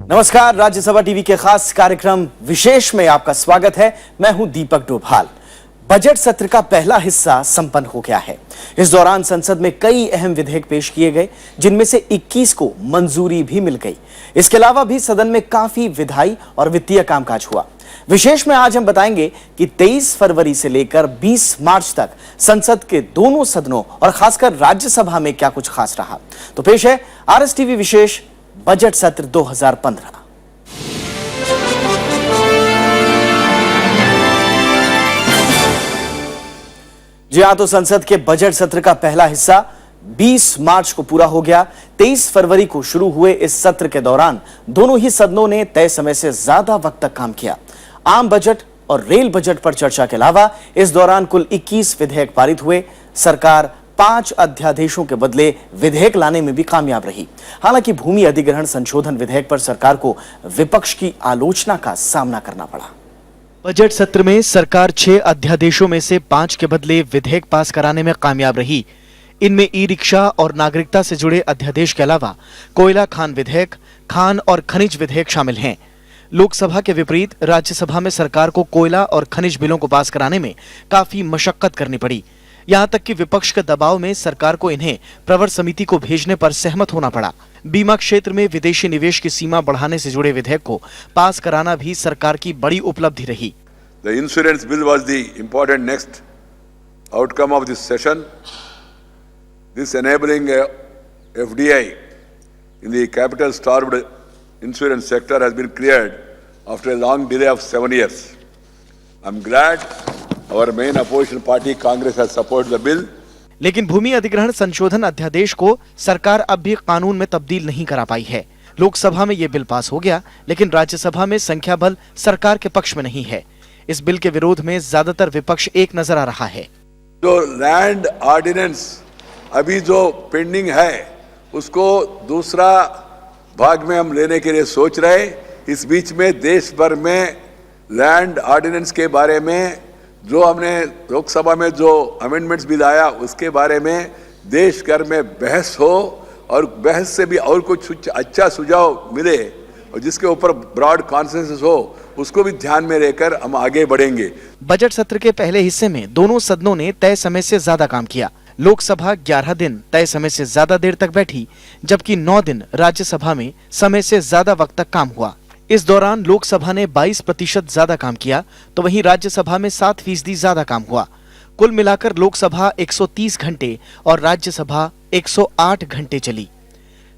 नमस्कार, राज्यसभा टीवी के खास कार्यक्रम विशेष में आपका स्वागत है। मैं हूं दीपक डोभाल। बजट सत्र का पहला हिस्सा संपन्न हो गया है। इस दौरान संसद में कई अहम विधेयक पेश किए गए, जिनमें से 21 को मंजूरी भी मिल गई। इसके अलावा भी सदन में काफी विधायी और वित्तीय कामकाज हुआ। विशेष में आज हम बताएंगे कि 23 फरवरी से लेकर 20 मार्च तक संसद के दोनों सदनों और खासकर राज्यसभा में क्या कुछ खास रहा। तो पेश है RSTV विशेष बजट सत्र 2015। जी हां, तो संसद के बजट सत्र का पहला हिस्सा 20 मार्च को पूरा हो गया। 23 फरवरी को शुरू हुए इस सत्र के दौरान दोनों ही सदनों ने तय समय से ज्यादा वक्त तक काम किया। आम बजट और रेल बजट पर चर्चा के अलावा इस दौरान कुल 21 विधेयक पारित हुए। सरकार 5 अध्यादेशों के बदले विधेयक लाने में भी कामयाब रही। हालांकि भूमि अधिग्रहण संशोधन विधेयक पर सरकार को विपक्ष की आलोचना का सामना करना पड़ा। बजट सत्र में सरकार 6 अध्यादेशों में से 5 के बदले विधेयक पास कराने में कामयाब रही। इनमें ई-रिक्शा और नागरिकता से जुड़े अध्यादेश के अलावा कोयला खान विधेयक, खान और खनिज विधेयक शामिल हैं। लोकसभा के विपरीत राज्यसभा में सरकार को कोयला और खनिज बिलों को पास कराने में काफी मशक्कत करनी पड़ी। यहां तक कि विपक्ष के दबाव में सरकार को इन्हें प्रवर समिति को भेजने पर सहमत होना पड़ा। बीमा क्षेत्र में विदेशी निवेश की सीमा बढ़ाने से जुड़े विधेयक को पास कराना भी सरकार की बड़ी उपलब्धि रही। The insurance bill was the important next outcome of this session. This enabling FDI in the capital-starved insurance sector has been cleared after a long delay of 7 years. I'm glad our main opposition party Congress has supported the bill. लेकिन भूमि अधिग्रहण संशोधन अध्यादेश को सरकार अब भी कानून में तब्दील नहीं करा पाई है। लोकसभा में ये बिल पास हो गया, लेकिन राज्यसभा में संख्या बल सरकार के पक्ष में नहीं है। इस बिल के विरोध में ज्यादातर विपक्ष एक नजर आ रहा है। जो लैंड ऑर्डिनेंस अभी जो पेंडिंग है, उसको दूसरा भाग में हम लेने के लिए सोच रहे। इस बीच में देश भर में लैंड ऑर्डिनेंस के बारे में जो हमने लोकसभा में जो अमेंडमेंट्स बिल आया, उसके बारे में देश भर में बहस हो और बहस से भी और कुछ अच्छा सुझाव मिले और जिसके ऊपर ब्रॉड कॉन्सेंसस हो, उसको भी ध्यान में लेकर हम आगे बढ़ेंगे। बजट सत्र के पहले हिस्से में दोनों सदनों ने तय समय से ज्यादा काम किया। लोकसभा 11 दिन तय समय से ज्यादा देर तक बैठी, जबकि 9 दिन राज्यसभा में समय से ज्यादा वक्त तक काम हुआ। इस दौरान लोकसभा ने 22% ज्यादा काम किया, तो वहीं राज्यसभा में 7% ज्यादा काम हुआ। कुल मिलाकर लोकसभा 130 घंटे और राज्यसभा 108 घंटे चली।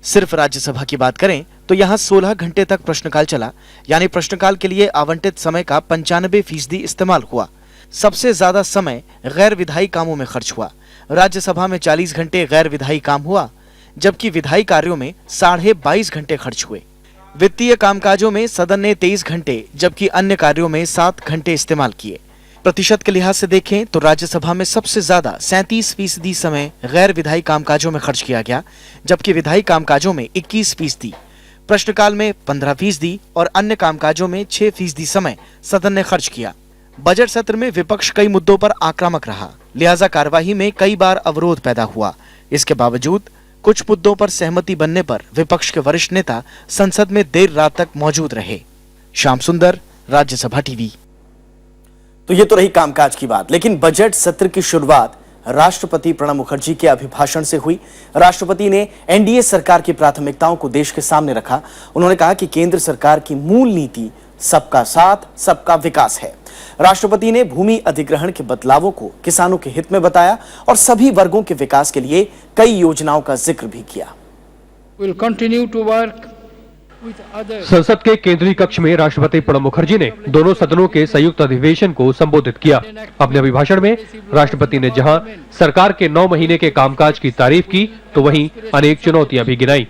सिर्फ राज्यसभा की बात करें तो यहाँ 16 घंटे तक प्रश्नकाल चला, यानी प्रश्नकाल के लिए आवंटित समय का 95% इस्तेमाल हुआ। सबसे ज्यादा समय गैर विधायी कामों में खर्च हुआ। राज्यसभा में 40 घंटे गैर विधायी काम हुआ, जबकि विधायी कार्यों में 22.5 घंटे खर्च हुए। वित्तीय कामकाजों में सदन ने 23 घंटे जबकि अन्य कार्यों में 7 घंटे इस्तेमाल किए। प्रतिशत के लिहाज से देखें तो राज्यसभा में सबसे ज्यादा 37% समय गैर विधायी कामकाजों में खर्च किया गया, जबकि विधायी कामकाजों में 21%, प्रश्नकाल में 15% और अन्य कामकाजों में 6% समय सदन ने खर्च किया। बजट सत्र में विपक्ष कई मुद्दों पर आक्रामक रहा, लिहाजा कार्यवाही में कई बार अवरोध पैदा हुआ। इसके बावजूद कुछ मुद्दों पर सहमति बनने पर विपक्ष के वरिष्ठ नेता संसद में देर रात तक मौजूद रहे। श्याम सुंदर, राज्यसभा टीवी। तो ये तो रही कामकाज की बात, लेकिन बजट सत्र की शुरुआत राष्ट्रपति प्रणब मुखर्जी के अभिभाषण से हुई। राष्ट्रपति ने एनडीए सरकार की प्राथमिकताओं को देश के सामने रखा। उन्होंने कहा कि केंद्र सरकार की मूल नीति सबका साथ, सबका विकास है। राष्ट्रपति ने भूमि अधिग्रहण के बदलावों को किसानों के हित में बताया और सभी वर्गों के विकास के लिए कई योजनाओं का जिक्र भी किया। संसद के केंद्रीय कक्ष में राष्ट्रपति प्रणब मुखर्जी ने दोनों सदनों के संयुक्त अधिवेशन को संबोधित किया। अपने अभिभाषण में राष्ट्रपति ने जहां सरकार के 9 महीने के कामकाज की तारीफ की, तो वहीं अनेक चुनौतियां भी गिनाई।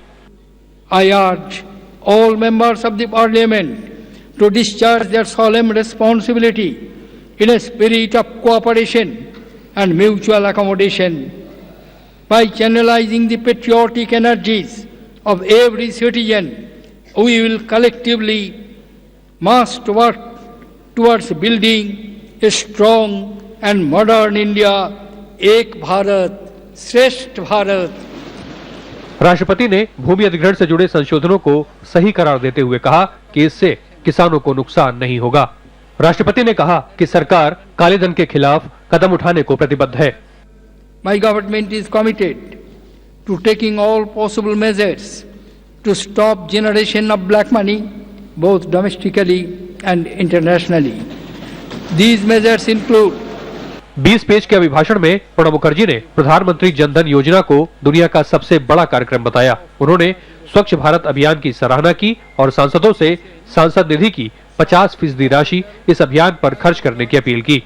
I urge all members of the parliament to discharge their solemn responsibility in a spirit of cooperation and mutual accommodation. By channelizing the patriotic energies of every citizen, we will collectively must work towards building a strong and modern India, Ek Bharat, Shresth Bharat. राष्ट्रपति ने भूमि अधिग्रहण से जुड़े संशोधनों को सही करार देते हुए कहा कि इससे किसानों को नुकसान नहीं होगा। राष्ट्रपति ने कहा कि सरकार काले धन के खिलाफ कदम उठाने को प्रतिबद्ध है। My government is committed to taking all possible measures to stop generation of black money, both domestically and internationally. These measures include 20 page के अभिभाषण में प्रणब मुखर्जी ने प्रधानमंत्री जनधन योजना को दुनिया का सबसे बड़ा कार्यक्रम बताया। उन्होंने स्वच्छ भारत अभियान की सराहना की और सांसदों से सांसद निधि की 50% राशि इस अभियान पर खर्च करने की अपील की।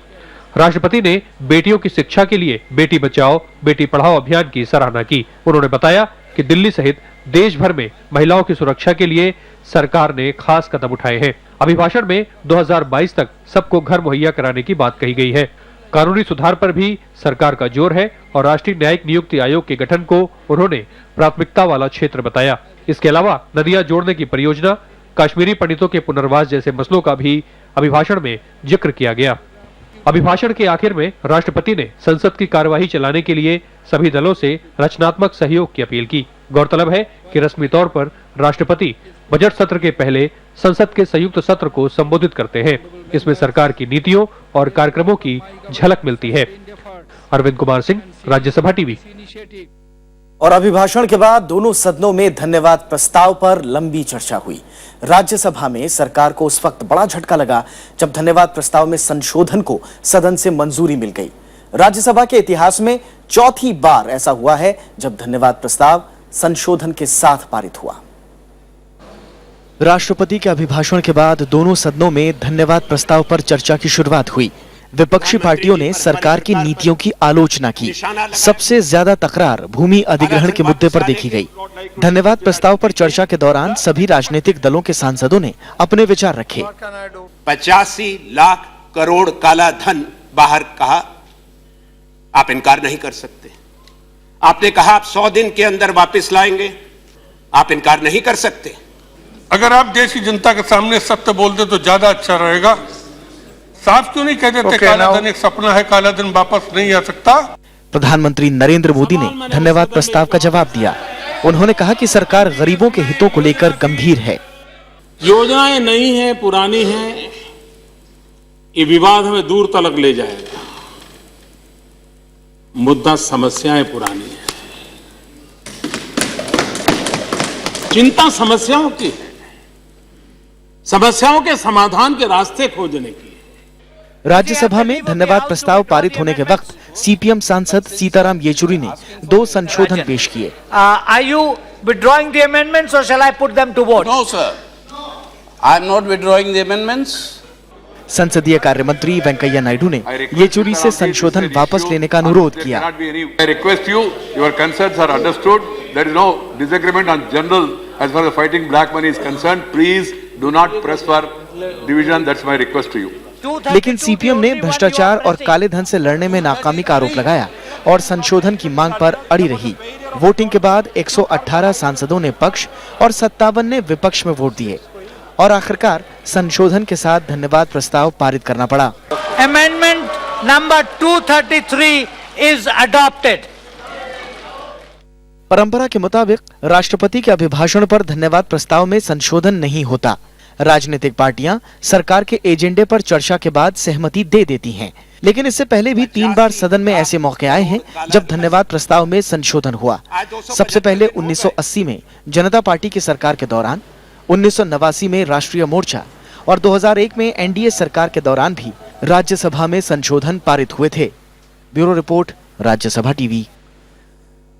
राष्ट्रपति ने बेटियों की शिक्षा के लिए बेटी बचाओ बेटी पढ़ाओ अभियान की सराहना की। उन्होंने बताया कि दिल्ली सहित देश भर में महिलाओं की सुरक्षा के लिए सरकार ने खास कदम उठाए हैं। अभिभाषण में 2022 तक सबको घर मुहैया कराने की बात कही गई है। कानूनी सुधार पर भी सरकार का जोर है और राष्ट्रीय न्यायिक नियुक्ति आयोग के गठन को उन्होंने प्राथमिकता वाला क्षेत्र बताया। इसके अलावा नदियां जोड़ने की परियोजना, कश्मीरी पंडितों के पुनर्वास जैसे मसलों का भी अभिभाषण में जिक्र किया गया। अभिभाषण के आखिर में राष्ट्रपति ने संसद की कार्यवाही चलाने के लिए सभी दलों से रचनात्मक सहयोग की अपील की। गौरतलब है कि रस्मी तौर पर राष्ट्रपति बजट सत्र के पहले संसद के संयुक्त सत्र को संबोधित करते हैं। इसमें सरकार की नीतियों और कार्यक्रमों की झलक मिलती है। अरविंद कुमार सिंह, राज्यसभा टीवी। और अभिभाषण के बाद दोनों सदनों में धन्यवाद प्रस्ताव पर लंबी चर्चा हुई। राज्यसभा में सरकार को उस वक्त बड़ा झटका लगा जब धन्यवाद प्रस्ताव में संशोधन को सदन से मंजूरी मिल गई। राज्यसभा के इतिहास में चौथी बार ऐसा हुआ है जब धन्यवाद प्रस्ताव संशोधन के साथ पारित हुआ। राष्ट्रपति के अभिभाषण के बाद दोनों सदनों में धन्यवाद प्रस्ताव पर चर्चा की शुरुआत हुई। विपक्षी पार्टियों ने सरकार की नीतियों की आलोचना की। सबसे ज्यादा तकरार भूमि अधिग्रहण के मुद्दे पर देखी गई। धन्यवाद प्रस्ताव पर चर्चा के दौरान सभी राजनीतिक दलों के सांसदों ने अपने विचार रखे। 85 लाख करोड़ काला धन बाहर कहा, आप इनकार नहीं कर सकते। आपने कहा आप 100 दिन के अंदर वापस लाएंगे, आप इनकार नहीं कर सकते। अगर आप देश की जनता के सामने सत्य बोल दे तो ज्यादा अच्छा रहेगा। साफ क्यों नहीं कह देते काला धन एक सपना है, काला धन वापस नहीं आ सकता। प्रधानमंत्री नरेंद्र मोदी ने धन्यवाद प्रस्ताव का जवाब दिया। उन्होंने कहा कि सरकार गरीबों के हितों को लेकर गंभीर है। योजनाएं नई हैं, पुरानी हैं, ये विवाद हमें दूर तक ले जाएगा। मुद्दा समस्याएं पुरानी है, चिंता समस्याओं की है, समस्याओं के समाधान के रास्ते खोजने की। राज्यसभा में धन्यवाद प्रस्ताव पारित होने के वक्त सीपीएम सांसद सीताराम येचुरी ने 2 संशोधन पेश किए। Are you withdrawing the amendments or shall I put them to vote? No, sir. I am not withdrawing the amendments. संसदीय कार्य मंत्री वेंकैया नायडू ने येचुरी से संशोधन वापस लेने का अनुरोध किया। I request you, your concerns are understood. There is no disagreement on general as far as fighting black money is concerned. Please do not press for division. That's my request to you. लेकिन CPM ने भ्रष्टाचार और काले धन से लड़ने में नाकामी का आरोप लगाया और संशोधन की मांग पर अड़ी रही। वोटिंग के बाद 118 सांसदों ने पक्ष और 57 ने विपक्ष में वोट दिए और आखिरकार संशोधन के साथ धन्यवाद प्रस्ताव पारित करना पड़ा। Amendment number 233 is adopted. परंपरा के मुताबिक राष्ट्रपति के अभिभाषण पर धन्यवाद प्रस्ताव में संशोधन नहीं होता। राजनीतिक पार्टियां सरकार के एजेंडे पर चर्चा के बाद सहमति दे देती हैं, लेकिन इससे पहले भी 3 बार सदन में ऐसे मौके आए हैं जब धन्यवाद प्रस्ताव में संशोधन हुआ। सबसे पहले 1980 में जनता पार्टी की सरकार के दौरान, 1989 में राष्ट्रीय मोर्चा और 2001 में एनडीए सरकार के दौरान भी राज्यसभा में संशोधन पारित हुए थे। Bureau report, Rajya Sabha TV.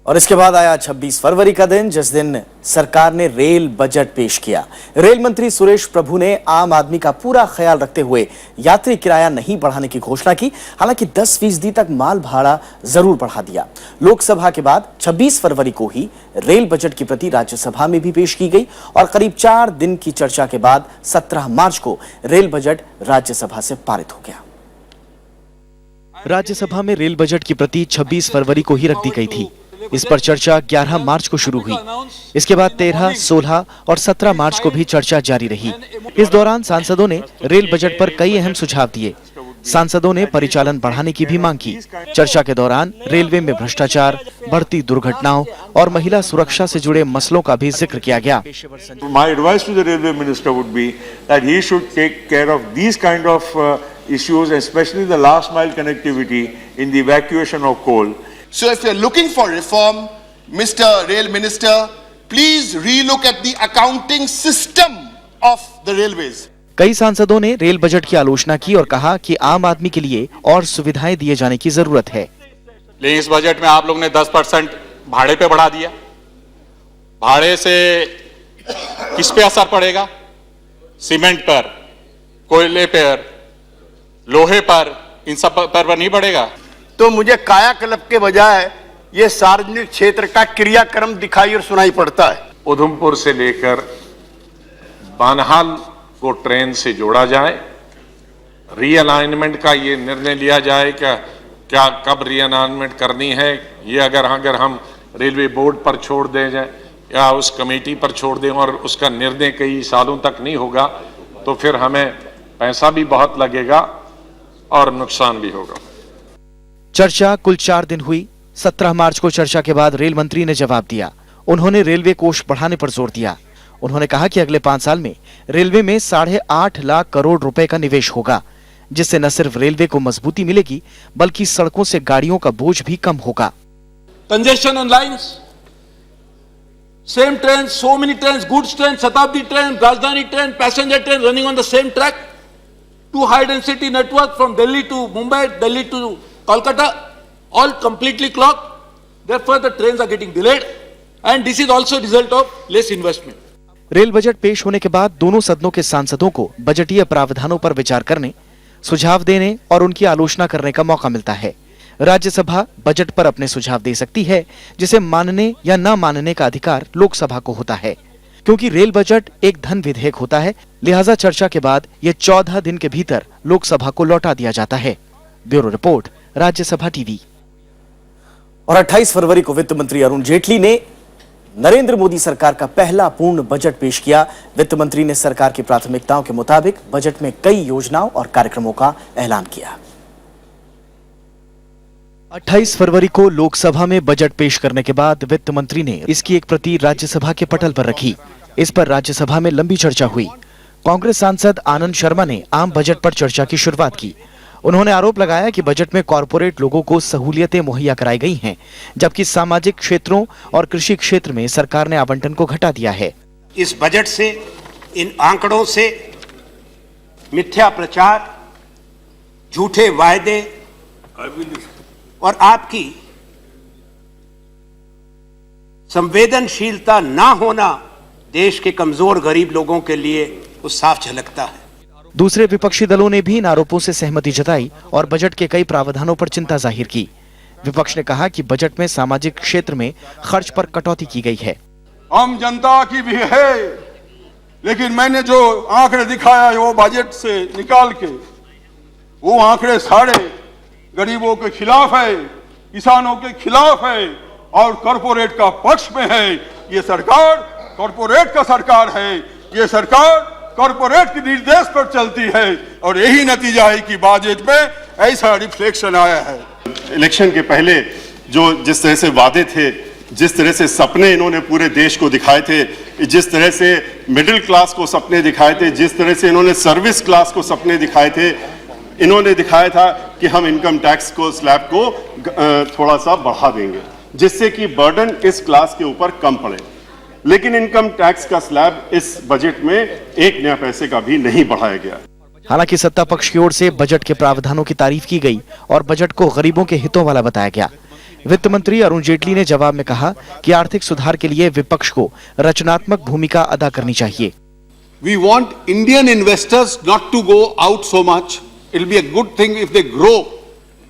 और इसके बाद आया 26 फरवरी का दिन, जिस दिन सरकार ने रेल बजट पेश किया। रेल मंत्री सुरेश प्रभु ने आम आदमी का पूरा ख्याल रखते हुए यात्री किराया नहीं बढ़ाने की घोषणा की। हालांकि 10% तक माल भाड़ा जरूर बढ़ा दिया। लोकसभा के बाद 26 फरवरी को ही रेल बजट की प्रति राज्यसभा में भी पेश की गई और करीब 4 दिन की चर्चा के बाद 17 मार्च को रेल बजट राज्यसभा से पारित हो गया। राज्यसभा में रेल बजट की प्रति 26 फरवरी को ही रख दी गई थी। इस पर चर्चा 11 मार्च को शुरू हुई। इसके बाद 13, 16 और 17 मार्च को भी चर्चा जारी रही। इस दौरान सांसदों ने रेल बजट पर कई अहम सुझाव दिए। सांसदों ने परिचालन बढ़ाने की भी मांग की। चर्चा के दौरान रेलवे में भ्रष्टाचार, बढ़ती दुर्घटनाओं और महिला सुरक्षा से जुड़े मसलों का भी जिक्र किया गया। My advice to the railway minister would be that he should take care of these kind of issues, especially the last mile connectivity in the evacuation of coal. So if you're looking for reform, Mr. Rail Minister, please relook at the accounting system of the railways. कई सांसदों ने rail budget की आलोचना की और कहा कि आम आदमी के लिए और सुविधाएं दिए जाने की जरूरत है। लेकिन इस बजट में आप लोग ने 10% भाड़े पे बढ़ा दिया। भाड़े से किस पे असर पड़ेगा? सीमेंट पर, कोयले पर, लोहे पर, इन सब पर नहीं पड़ेगा। तो मुझे कायाकल्प के बजाय ये सार्वजनिक क्षेत्र का क्रियाक्रम दिखाई और सुनाई पड़ता है। उधमपुर से लेकर बानहाल को ट्रेन से जोड़ा जाए, रीअलाइनमेंट का ये निर्णय लिया जाए क्या कब रीअलाइनमेंट करनी है, ये अगर हम रेलवे बोर्ड पर छोड़ दें जाए या उस कमेटी पर छोड़ दें और उसका निर्णय कई सालों तक नहीं होगा तो फिर हमें पैसा भी बहुत लगेगा और नुकसान भी होगा। चर्चा कुल 4 दिन हुई। 17 मार्च को चर्चा के बाद रेल मंत्री ने जवाब दिया। उन्होंने रेलवे कोष बढ़ाने पर जोर दिया। उन्होंने कहा कि अगले 5 साल में रेलवे में 8.5 लाख करोड़ रुपए का निवेश होगा, जिससे न सिर्फ रेलवे को मजबूती मिलेगी बल्कि सड़कों से गाड़ियों का बोझ भी कम होगा। Congestion on lines, same train, so many train, goods train, Shatabdi train, Rajdhani train, passenger train running on the same track, to high density network from Delhi to Mumbai, Delhi to Kolkata, all completely clogged. Therefore, the trains are getting delayed, and this is also result of less investment. Rail budget पेश होने के बाद दोनों सदनों के सांसदों को बजटीय प्रावधानों पर विचार करने, सुझाव देने और उनकी आलोचना करने का मौका मिलता है। राज्यसभा बजट पर अपने सुझाव दे सकती है, जिसे मानने या न मानने का अधिकार लोकसभा को होता है। क्योंकि रेल बजट एक धन विधेयक होता है, लिहाजा चर्चा के बाद ये 14 दिन के भीतर लोकसभा को लौटा दिया जाता है। Bureau report, Rajya Sabha TV. और 28 फरवरी को वित्त मंत्री अरुण जेटली ने नरेंद्र मोदी सरकार का पहला पूर्ण बजट पेश किया। वित्त मंत्री ने सरकार की प्राथमिकताओं के मुताबिक बजट में कई योजनाओं और कार्यक्रमों का ऐलान किया। 28 फरवरी को लोकसभा में बजट पेश करने के बाद वित्त मंत्री ने इसकी एक प्रति राज्यसभा के पटल पर रखी। इस पर राज्यसभा में लंबी चर्चा हुई। कांग्रेस सांसद आनंद शर्मा ने आम बजट पर चर्चा की शुरुआत की। उन्होंने आरोप लगाया कि बजट में कॉरपोरेट लोगों को सहूलियतें मुहैया कराई गई हैं, जबकि सामाजिक क्षेत्रों और कृषि क्षेत्र में सरकार ने आवंटन को घटा दिया है। इस बजट से, इन आंकड़ों से मिथ्या प्रचार, झूठे वायदे और आपकी संवेदनशीलता ना होना देश के कमजोर गरीब लोगों के लिए वो साफ झलकता है। दूसरे विपक्षी दलों ने भी इन आरोपों से सहमति जताई और बजट के कई प्रावधानों पर चिंता जाहिर की। विपक्ष ने कहा कि बजट में सामाजिक क्षेत्र में खर्च पर कटौती की गई है। आम जनता की भी है, लेकिन मैंने जो आंकड़े दिखाया है वो बजट से निकाल के, वो आंकड़े सारे गरीबों के खिलाफ है, किसानों के खिलाफ है और कॉरपोरेट का पक्ष में है। ये सरकार कॉरपोरेट का सरकार है, ये सरकार कॉरपोरेट के निर्देश पर चलती है और यही नतीजा है कि बजट में ऐसा रिफ्लेक्शन आया है। इलेक्शन के पहले जिस तरह से वादे थे, जिस तरह से सपने इन्होंने पूरे देश को दिखाए थे, जिस तरह से मिडिल क्लास को सपने दिखाए थे, जिस तरह से इन्होंने सर्विस क्लास को सपने दिखाए थे, इन्होंने दिखाया था कि हम इनकम टैक्स को स्लैब को थोड़ा सा बढ़ा देंगे जिससे कि बर्डन इस क्लास के ऊपर कम पड़े। लेकिन इनकम टैक्स का स्लैब इस बजट में एक नया पैसे का भी नहीं बढ़ाया गया। हालांकि सत्ता पक्ष की ओर से बजट के प्रावधानों की तारीफ की गई और बजट को गरीबों के हितों वाला बताया गया। वित्त मंत्री अरुण जेटली ने जवाब में कहा कि आर्थिक सुधार के लिए विपक्ष को रचनात्मक भूमिका अदा करनी चाहिए। We want Indian investors not to go out so much. It'll be a good thing if they grow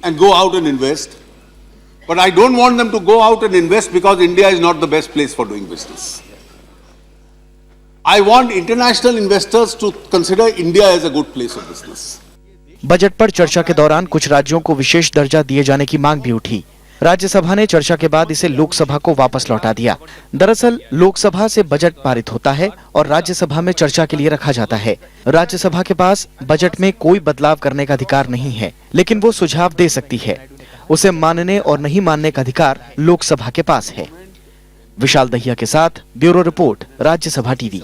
and go out and invest. But I don't want them to go out and invest because India is not the best place for doing business. I want international investors to consider India as a good place of business. Budget पर चर्चा के दौरान कुछ राज्यों को विशेष दर्जा दिए जाने की मांग भी उठी। राज्यसभा ने चर्चा के बाद इसे लोकसभा को वापस लौटा दिया। दरअसल लोकसभा से बजट पारित होता है और राज्यसभा में चर्चा के लिए रखा जाता है। राज्यसभा के पास बजट में कोई बदलाव करने का अधिकार नहीं है, लेकिन वो सुझाव दे सकती है। उसे मानने और नहीं मानने का अधिकार लोकसभा के पास है। विशाल दहिया के साथ ब्यूरो रिपोर्ट, राज्यसभा टीवी।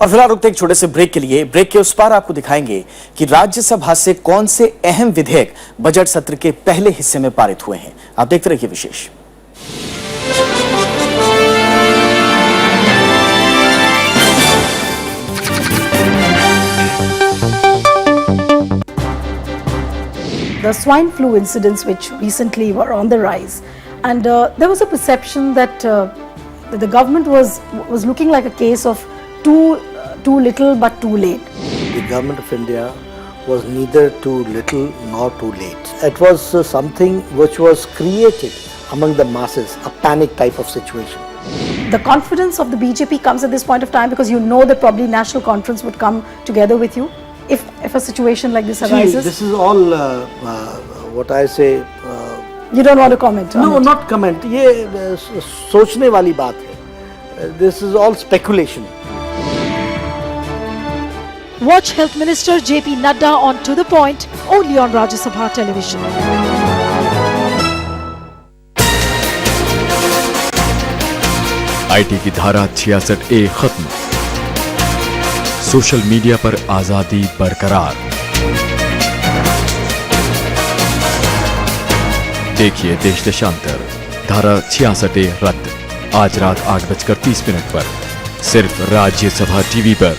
और फिलहाल रुकते एक छोटे से ब्रेक के लिए। ब्रेक के उस पार आपको दिखाएंगे कि राज्यसभा से कौन से अहम विधेयक बजट सत्र के पहले हिस्से में पारित हुए हैं। आप देखते रहिए विशेष। The swine flu incidents which recently were on the rise, and there was a perception that the government was looking like a case of too little but too late. The government of India was neither too little nor too late. It was something which was created among the masses, a panic type of situation. The confidence of the BJP comes at this point of time because you know that probably National Conference would come together with you if a situation like this arises. See, this is all what I say. You don't want to comment on it? No, not comment. ये सोचने वाली बात है. This is all speculation. Watch Health Minister JP Nadda on To The Point only on Rajya Sabha television. IT की धारा 66A खत्म, social media पर आजादी बरकरार। देखिए देश देशांतर, धारा 66A रद्द, आज रात 8:30 पर सिर्फ राज्यसभा टीवी पर।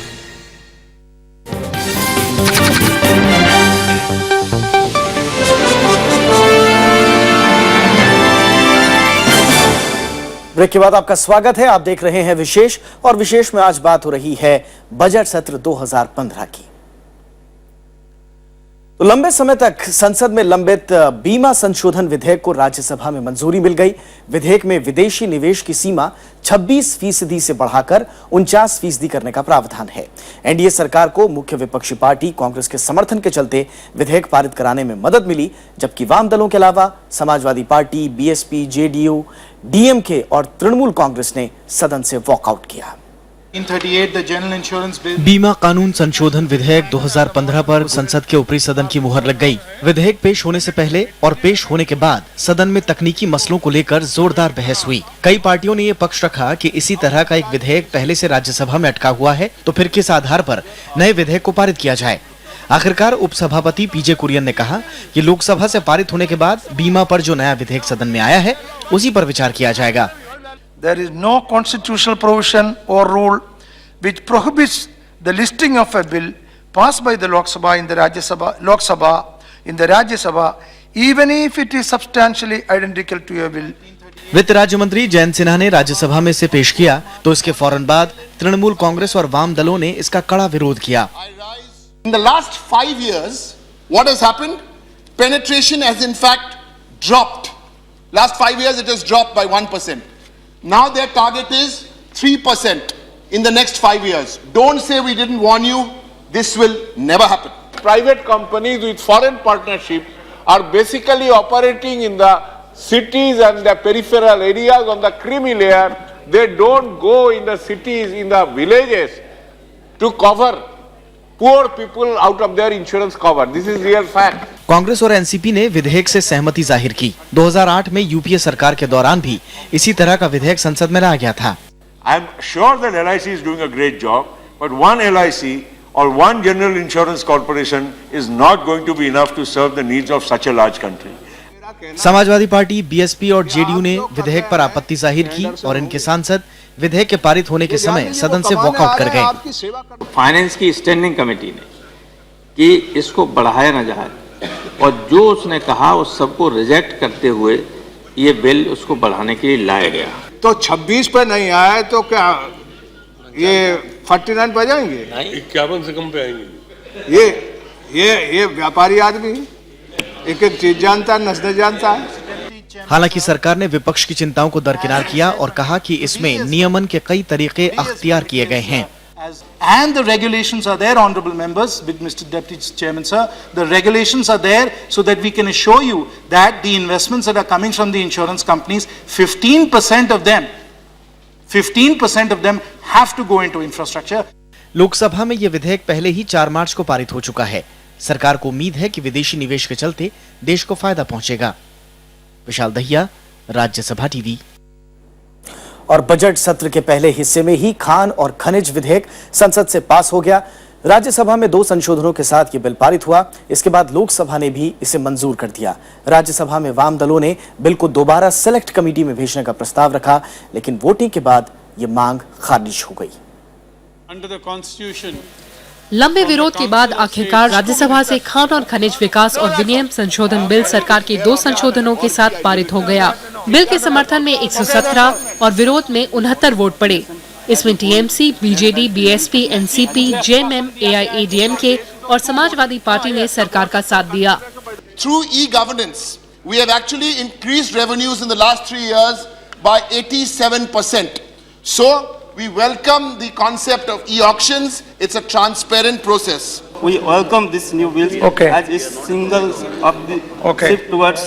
ब्रेक के बाद आपका स्वागत है। आप देख रहे हैं विशेष, और विशेष में आज बात हो रही है बजट सत्र 2015 की। तो लंबे समय तक संसद में लंबित बीमा संशोधन विधेयक को राज्यसभा में मंजूरी मिल गई। विधेयक में विदेशी निवेश की सीमा 26% से बढ़ाकर 49% करने का प्रावधान है। एनडीए सरकार को मुख्य विपक्षी पार्टी कांग्रेस के समर्थन के चलते विधेयक पारित कराने में मदद मिली, जबकि वाम दलों के अलावा Samajwadi party, BSP, JDU, DMK और तृणमूल कांग्रेस ने सदन से वॉकआउट किया। बीमा कानून संशोधन विधेयक 2015 पर संसद के ऊपरी सदन की मुहर लग गई। विधेयक पेश होने से पहले और पेश होने के बाद सदन में तकनीकी मसलों को लेकर जोरदार बहस हुई। कई पार्टियों ने ये पक्ष रखा कि इसी तरह का एक विधेयक पहले से राज्यसभा में अटका हुआ है, तो फिर किस आधार पर नए विधेयक को पारित किया जाए। आखिरकार उपसभापति पीजे कुरियन ने कहा कि लोकसभा से पारित होने के बाद बीमा पर जो नया विधेयक सदन में आया है उसी पर विचार किया जाएगा। There is no constitutional provision or rule which prohibits the listing of a bill passed by the Lok Sabha in the Rajya Sabha, even if it is substantially identical to a bill. वित्त राज्य मंत्री जयंत सिन्हा ने राज्यसभा में इसे पेश किया, तो इसके फौरन बाद तृणमूल कांग्रेस और वाम दलों ने इसका कड़ा विरोध किया। In the last 5 years, what has happened? Penetration has in fact dropped. Last 5 years, it has dropped by 1%. Now their target is 3% in the next 5 years. Don't say we didn't warn you. This will never happen. Private companies with foreign partnership are basically operating in the cities and the peripheral areas on the creamy layer. They don't go in the cities, in the villages to cover poor people out of their insurance cover. This is real fact. Congress और NCP ने विधेयक से सहमति जाहिर की। 2008 में UPA सरकार के दौरान भी इसी तरह का विधेयक संसद में लाया गया था। I'm sure that LIC is doing a great job, but one LIC or one general insurance corporation is not going to be enough to serve the needs of such a large country. Samajwadi party, BSP और JDU ने विधेयक पर आपत्ति जाहिर की और इनके सांसद विधेयक के पारित होने के समय सदन से वॉकआउट कर गए। फाइनेंस की स्टैंडिंग कमेटी ने कि इसको बढ़ाया न जाए और जो उसने कहा उस सबको रिजेक्ट करते हुए ये बिल उसको बढ़ाने के लिए लाया गया। तो 26 पे नहीं आए तो क्या ये 49 पे जाएंगे? 51 से कम पे आएंगे। ये व्यापारी आदमी एक एक चीज जानता है, नस्ल जानता है। हालांकि सरकार ने विपक्ष की चिंताओं को दरकिनार किया और कहा कि इसमें नियमन के कई तरीके अख्तियार किए गए हैं। And the regulations are there, honorable members, with Mr. Deputy Chairman, sir. The regulations are there so that we can assure you that the investments that are coming from the insurance companies, 15% of them have to go into infrastructure. Lok Sabha में यह विधेयक पहले ही 4 मार्च को पारित हो चुका है। सरकार को उम्मीद है कि विदेशी निवेश के चलते देश को फायदा पहुंचेगा। विशाल दहिया, राज्यसभा टीवी। और बजट सत्र के पहले हिस्से में ही खान और खनिज विधेयक संसद से पास हो गया। राज्यसभा में 2 संशोधनों के साथ ये बिल पारित हुआ। इसके बाद लोकसभा ने भी इसे मंजूर कर दिया। राज्यसभा में वाम दलों ने बिल को दोबारा सेलेक्ट कमेटी में भेजने का प्रस्ताव रखा, लेकिन वोटिंग के बाद ये मांग खारिज हो गई। लंबे विरोध के बाद आखिरकार राज्यसभा से खान और खनिज विकास और विनियम संशोधन बिल सरकार के 2 संशोधनों के साथ पारित हो गया। बिल के समर्थन में 117 और विरोध में 69 वोट पड़े। इसमें TMC, BJD, BSP, NCP, JMM, AIADMK और समाजवादी पार्टी ने सरकार का साथ दिया। Through e-governance, we have actually increased revenues in the last 3 years by 87%. So, we welcome the concept of e-auctions. It's a transparent process. We welcome this new bill as a single of the shift towards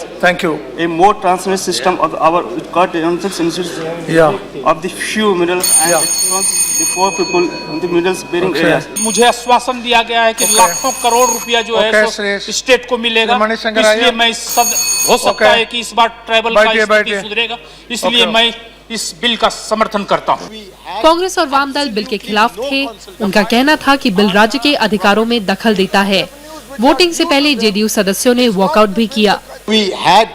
a more transparent system of our of the few middles and the poor people in the middles bearing areas. मुझे आश्वासन दिया गया है कि लाखों करोड़ रुपया जो है स्टेट को मिलेगा, इसलिए मैं हो सकता है कि इस बार ट्राइबल का स्थिति सुधरेगा, इसलिए मैं इस बिल का समर्थन करता हूं। कांग्रेस और वाम दल बिल के खिलाफ थे। उनका कहना था कि बिल राज्य के अधिकारों में दखल देता है। वोटिंग से पहले जेडीयू सदस्यों ने वॉकआउट भी किया। We had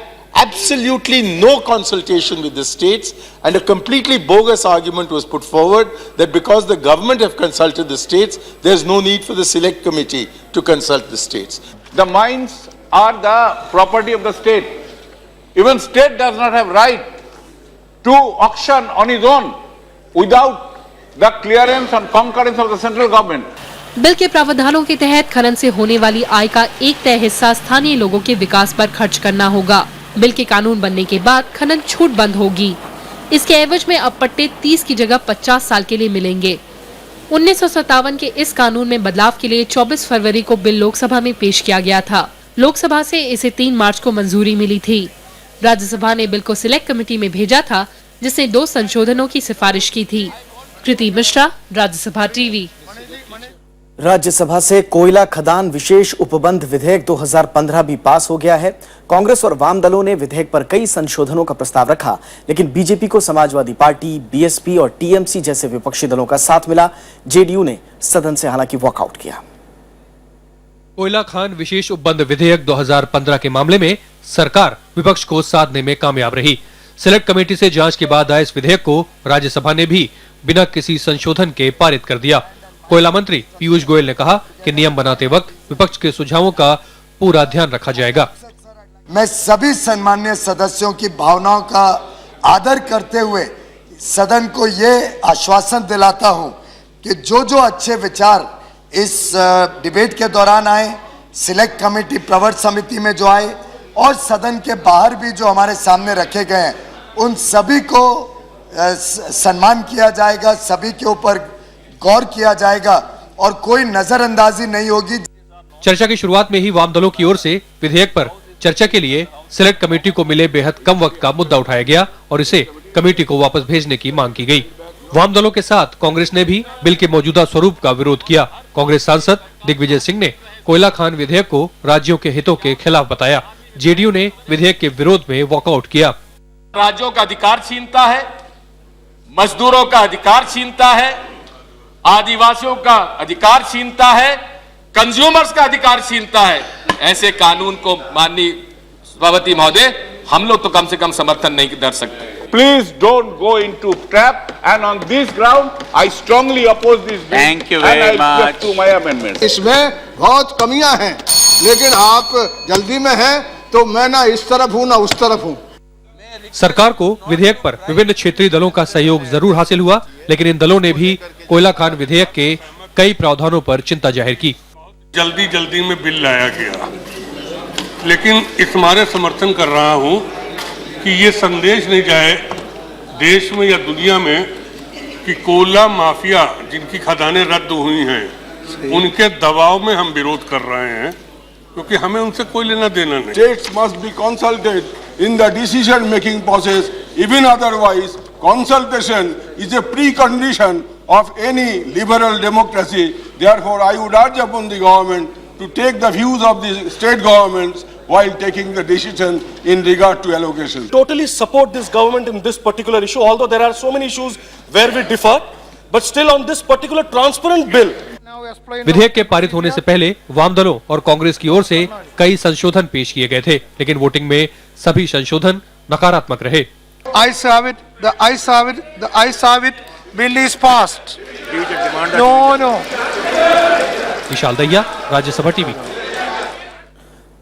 absolutely no consultation with the states and a completely bogus argument was put forward that because the government have consulted the states, there is no need for the select committee to consult the states. The mines are the property of the state. Even state does not have right to auction on its own without the clearance and concurrence of the central government. Bill के प्रावधानों के तहत खनन से होने वाली आय का एक तय हिस्सा स्थानीय लोगों के विकास पर खर्च करना होगा। बिल के कानून बनने के बाद खनन छूट बंद होगी। इसके एवज में अब पट्टे 30 की जगह 50 साल के लिए मिलेंगे। 1957 के इस कानून में बदलाव के लिए 24 फरवरी को बिल लोकसभा में पेश किया गया था। लोकसभा से इसे 3 मार्च को मंजूरी मिली थी। राज्यसभा ने बिल को सिलेक्ट कमेटी में भेजा था, जिसने 2 संशोधनों की सिफारिश की थी। कृति मिश्रा, राज्यसभा टीवी। राज्यसभा से कोयला खदान विशेष उपबंध विधेयक 2015 भी पास हो गया है। कांग्रेस और वाम दलों ने विधेयक पर कई संशोधनों का प्रस्ताव रखा, लेकिन बीजेपी को समाजवादी पार्टी, बीएसपी और टीएमसी जैसे विपक्षी दलों का साथ मिला। जेडीयू ने सदन से हालांकि वॉकआउट किया। कोयला खान विशेष उपबंध विधेयक 2015 के मामले में सरकार विपक्ष को साधने में कामयाब रही। सिलेक्ट कमेटी से जांच के बाद आए इस विधेयक को राज्यसभा ने भी बिना किसी संशोधन के पारित कर दिया। कोयला मंत्री पीयूष गोयल ने कहा कि नियम बनाते वक्त विपक्ष के सुझावों का पूरा ध्यान रखा जाएगा। मैं सभी सम्मान्य सदस्यों की भावनाओं का आदर करते हुए सदन को ये आश्वासन दिलाता हूं कि जो अच्छे विचार इस डिबेट के दौरान आए, सिलेक्ट कमेटी प्रवर समिति में जो आए और सदन के बाहर भी जो हमारे सामने रखे गए हैं, उन सभी को सम्मान किया जाएगा, सभी के ऊपर गौर किया जाएगा और कोई नजरअंदाजी नहीं होगी। चर्चा की शुरुआत में ही वाम दलों की ओर से विधेयक पर चर्चा के लिए सिलेक्ट कमेटी को मिले बेहद कम वक्त का मुद्दा उठाया गया और इसे कमेटी को वापस भेजने की मांग की गई। वाम दलों के साथ कांग्रेस ने भी बिल के मौजूदा स्वरूप का विरोध किया। कांग्रेस सांसद दिग्विजय सिंह ने कोयला खान विधेयक को राज्यों के हितों के खिलाफ बताया। जेडीयू ने विधेयक के विरोध में वॉकआउट किया। राज्यों का अधिकार छीनता है, मजदूरों का अधिकार छीनता है, आदिवासियों का अधिकार छीनता है, कंज्यूमर्स का अधिकार छीनता है। ऐसे कानून को माननीय सभापति महोदय हम लोग तो कम से कम समर्थन नहीं कर सकते। Please don't go into trap, and on this ground I strongly oppose this bill. Thank you very and I much. object to my amendment. इसमें बहुत कमियां हैं, लेकिन आप जल्दी में हैं तो मैं ना इस तरफ हूं ना उस तरफ हूं। सरकार को विधेयक पर विभिन्न क्षेत्रीय दलों का सहयोग जरूर हासिल हुआ, लेकिन इन दलों ने भी कोयला खान विधेयक के कई प्रावधानों पर चिंता जाहिर की। जल्दी में बिल लाया गया, लेकिन इस मारे समर्थन कर रहा हूं कि ये संदेश नहीं जाए देश में या दुनिया में कि कोयला माफिया जिनकी खदानें रद्द हुई हैं उनके दबाव में हम विरोध कर रहे हैं, क्योंकि हमें उनसे कोई लेना देना नहीं। States must be consulted in the decision making process. Even otherwise, consultation is a precondition of any liberal democracy. Therefore, I would urge upon the government to take the views of the state governments while taking the decision in regard to allocation. Totally support this government in this particular issue, although there are so many issues where we differ, but still on this particular transparent bill. विधेयक के पारित होने से पहले वाम दलों और कांग्रेस की ओर से कई संशोधन पेश किए गए थे, लेकिन वोटिंग में सभी संशोधन नकारात्मक रहे। ayes have it, the ayes have it, the ayes have it, bill is passed. No. Vishal Dahiya, Rajya Sabha TV.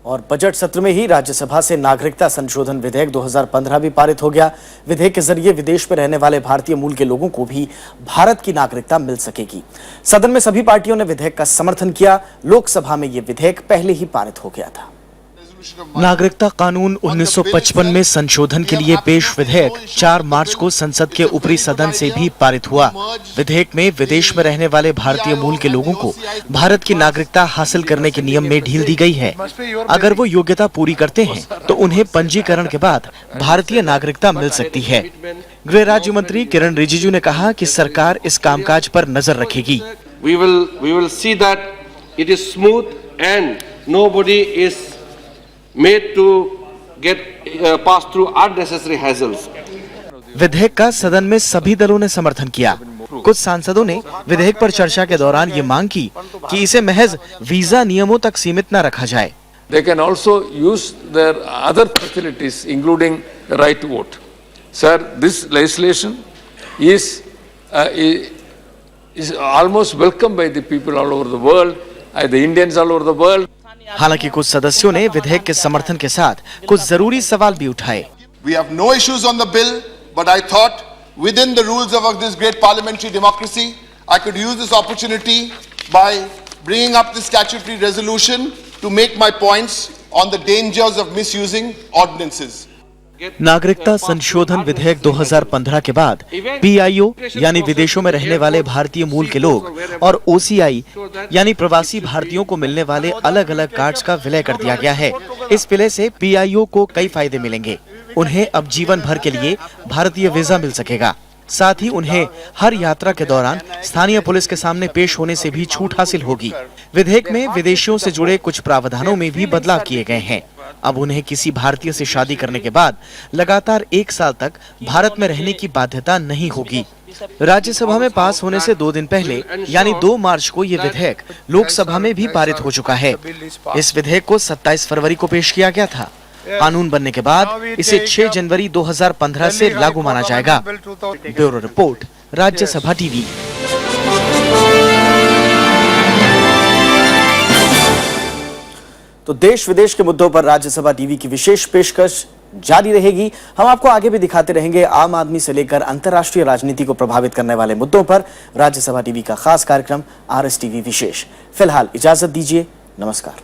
और बजट सत्र में ही राज्यसभा से नागरिकता संशोधन विधेयक 2015 भी पारित हो गया। विधेयक के जरिए विदेश में रहने वाले भारतीय मूल के लोगों को भी भारत की नागरिकता मिल सकेगी। सदन में सभी पार्टियों ने विधेयक का समर्थन किया। लोकसभा में यह विधेयक पहले ही पारित हो गया था। नागरिकता कानून 1955 में संशोधन के लिए पेश विधेयक 4 मार्च को संसद के ऊपरी सदन से भी पारित हुआ। विधेयक में विदेश में रहने वाले भारतीय मूल के लोगों को भारत की नागरिकता हासिल करने के नियम में ढील दी गई है। अगर वो योग्यता पूरी करते हैं तो उन्हें पंजीकरण के बाद भारतीय नागरिकता मिल सकती है। गृह राज्य मंत्री किरण रिजिजू ने कहा कि सरकार इस कामकाज पर नजर रखेगी। We will see that it is smooth and nobody is made to get pass through unnecessary hassles. विधेयक का सदन में सभी दलों ने समर्थन किया। कुछ सांसदों ने विधेयक पर चर्चा के दौरान ये मांग की कि इसे महज वीजा नियमों तक सीमित न रखा जाए। They can also use their other facilities, including the right to vote. Sir, this legislation is almost welcomed by the people all over the world, the Indians all over the world. हालांकि कुछ सदस्यों ने विधेयक के समर्थन के साथ कुछ जरूरी सवाल भी उठाए। We have no issues on the bill, but I thought within the rules of this great parliamentary democracy, I could use this opportunity by bringing up the statutory resolution to make my points on the dangers of misusing ordinances. नागरिकता संशोधन विधेयक 2015 के बाद PIO यानी विदेशों में रहने वाले भारतीय मूल के लोग और OCI यानी प्रवासी भारतीयों को मिलने वाले अलग अलग कार्ड्स का विलय कर दिया गया है। इस विलय से PIO को कई फायदे मिलेंगे। उन्हें अब जीवन भर के लिए भारतीय वीजा मिल सकेगा। साथ ही उन्हें हर यात्रा के दौरान स्थानीय पुलिस के सामने पेश होने से भी छूट हासिल होगी। विधेयक में विदेशियों से जुड़े कुछ प्रावधानों में भी बदलाव किए गए हैं। अब उन्हें किसी भारतीय से शादी करने के बाद लगातार 1 साल तक भारत में रहने की बाध्यता नहीं होगी। राज्यसभा में पास होने से 2 दिन पहले यानी 2 मार्च को ये विधेयक लोकसभा में भी पारित हो चुका है। इस विधेयक को 27 फरवरी को पेश किया गया था। कानून बनने के बाद इसे 6 जनवरी 2015 से लागू माना जाएगा। Bureau report, Rajya Sabha TV. तो देश विदेश के मुद्दों पर राज्यसभा टीवी की विशेष पेशकश जारी रहेगी। हम आपको आगे भी दिखाते रहेंगे आम आदमी से लेकर अंतर्राष्ट्रीय राजनीति को प्रभावित करने वाले मुद्दों पर राज्यसभा टीवी का खास कार्यक्रम RS टीवी विशेष। फिलहाल इजाजत दीजिए, नमस्कार।